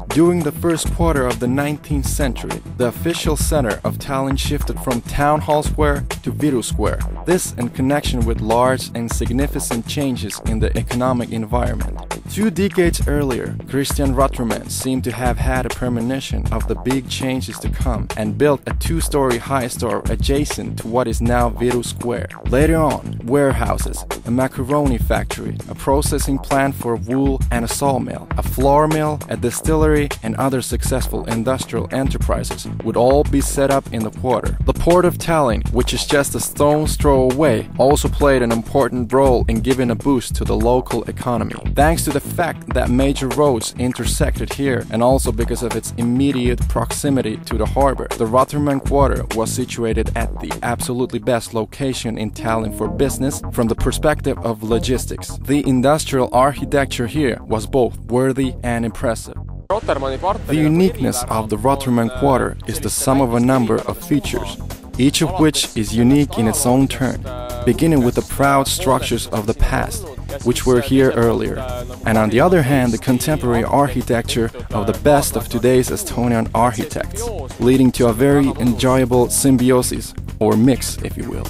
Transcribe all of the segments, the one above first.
During the first quarter of the 19th century, the official center of Tallinn shifted from Town Hall Square to Viru Square. This in connection with large and significant changes in the economic environment. 2 decades earlier, Christian Rotermann seemed to have had a premonition of the big changes to come and built a 2-story high store adjacent to what is now Viru Square. Later on, warehouses, a macaroni factory, a processing plant for wool and a sawmill, a flour mill, a distillery, and other successful industrial enterprises would all be set up in the quarter. The port of Tallinn, which is just a stone's throw away, also played an important role in giving a boost to the local economy. Thanks to the fact that major roads intersected here and also because of its immediate proximity to the harbor, the Rotermann Quarter was situated at the absolutely best location in Tallinn for business from the perspective of logistics. The industrial architecture here was both worthy and impressive. The uniqueness of the Rotermann Quarter is the sum of a number of features, each of which is unique in its own turn, beginning with the proud structures of the past, which were here earlier, and on the other hand the contemporary architecture of the best of today's Estonian architects, leading to a very enjoyable symbiosis, or mix if you will.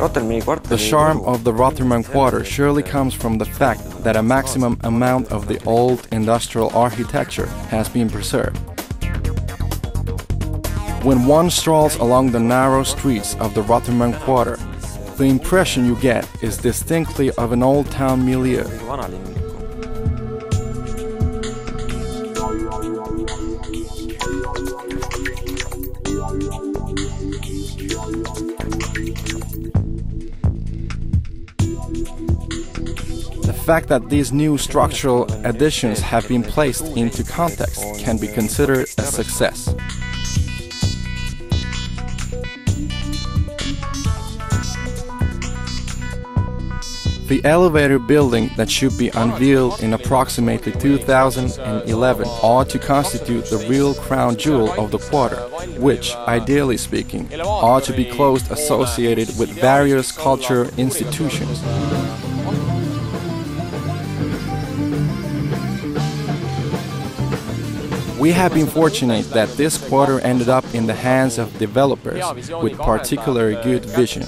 The charm of the Rotermann Quarter surely comes from the fact that a maximum amount of the old industrial architecture has been preserved. When one strolls along the narrow streets of the Rotermann Quarter, the impression you get is distinctly of an old town milieu. The fact that these new structural additions have been placed into context can be considered a success. The elevator building that should be unveiled in approximately 2011 ought to constitute the real crown jewel of the quarter, which, ideally speaking, ought to be closely associated with various cultural institutions. We have been fortunate that this quarter ended up in the hands of developers with particularly good vision.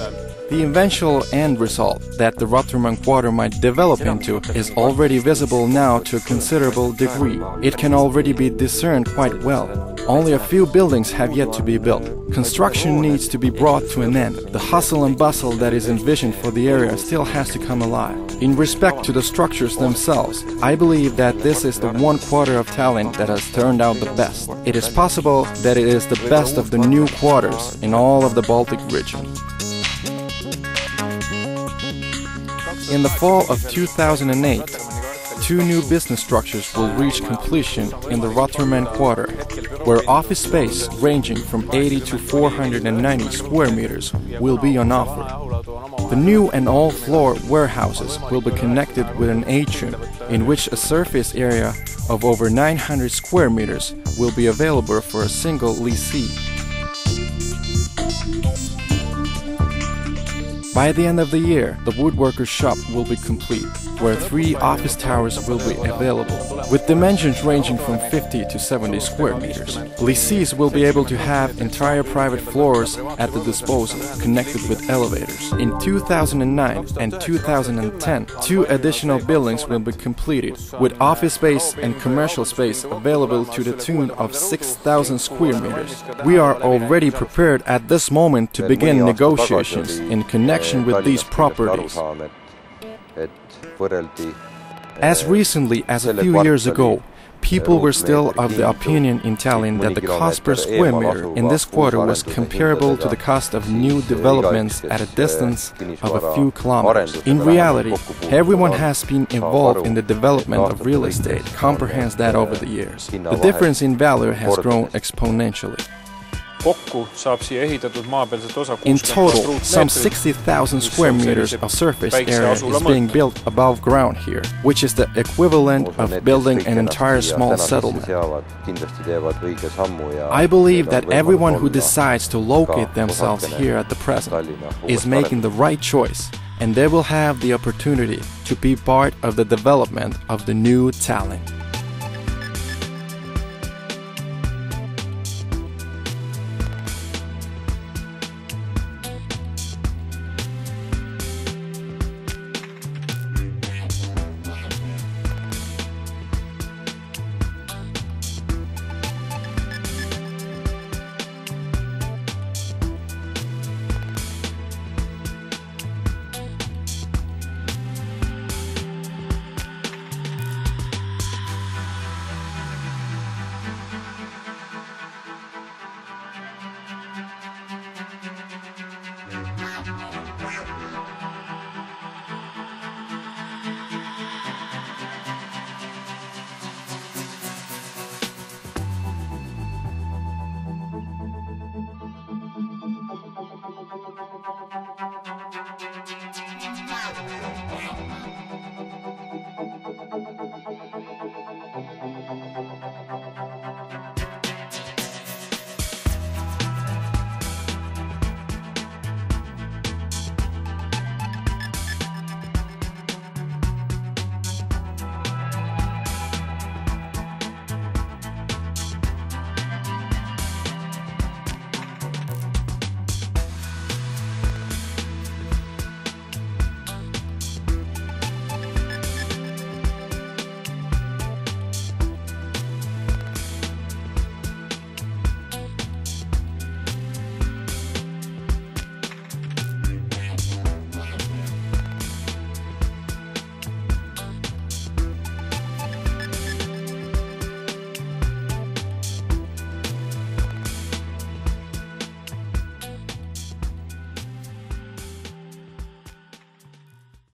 The eventual end result that the Rotermann Quarter might develop into is already visible now to a considerable degree. It can already be discerned quite well. Only a few buildings have yet to be built. Construction needs to be brought to an end. The hustle and bustle that is envisioned for the area still has to come alive. In respect to the structures themselves, I believe that this is the one quarter of Tallinn that has turned out the best. It is possible that it is the best of the new quarters in all of the Baltic region. In the fall of 2008, 2 new business structures will reach completion in the Rotermann Quarter, where office space ranging from 80 to 490 square meters will be on offer. The new and all-floor warehouses will be connected with an atrium in which a surface area of over 900 square meters will be available for a single lessee. By the end of the year, the woodworker's shop will be complete, where 3 office towers will be available, with dimensions ranging from 50 to 70 square meters. Lessees will be able to have entire private floors at the disposal, connected with elevators. In 2009 and 2010, 2 additional buildings will be completed, with office space and commercial space available to the tune of 6,000 square meters. We are already prepared at this moment to begin negotiations in connection with these properties. As recently as a few years ago, people were still of the opinion in Tallinn that the cost per square meter in this quarter was comparable to the cost of new developments at a distance of a few kilometers. In reality, everyone has been involved in the development of real estate, comprehends that over the years. The difference in value has grown exponentially. In total, some 60,000 square meters of surface area is being built above ground here, which is the equivalent of building an entire small settlement. I believe that everyone who decides to locate themselves here at the present is making the right choice, and they will have the opportunity to be part of the development of the new Tallinn.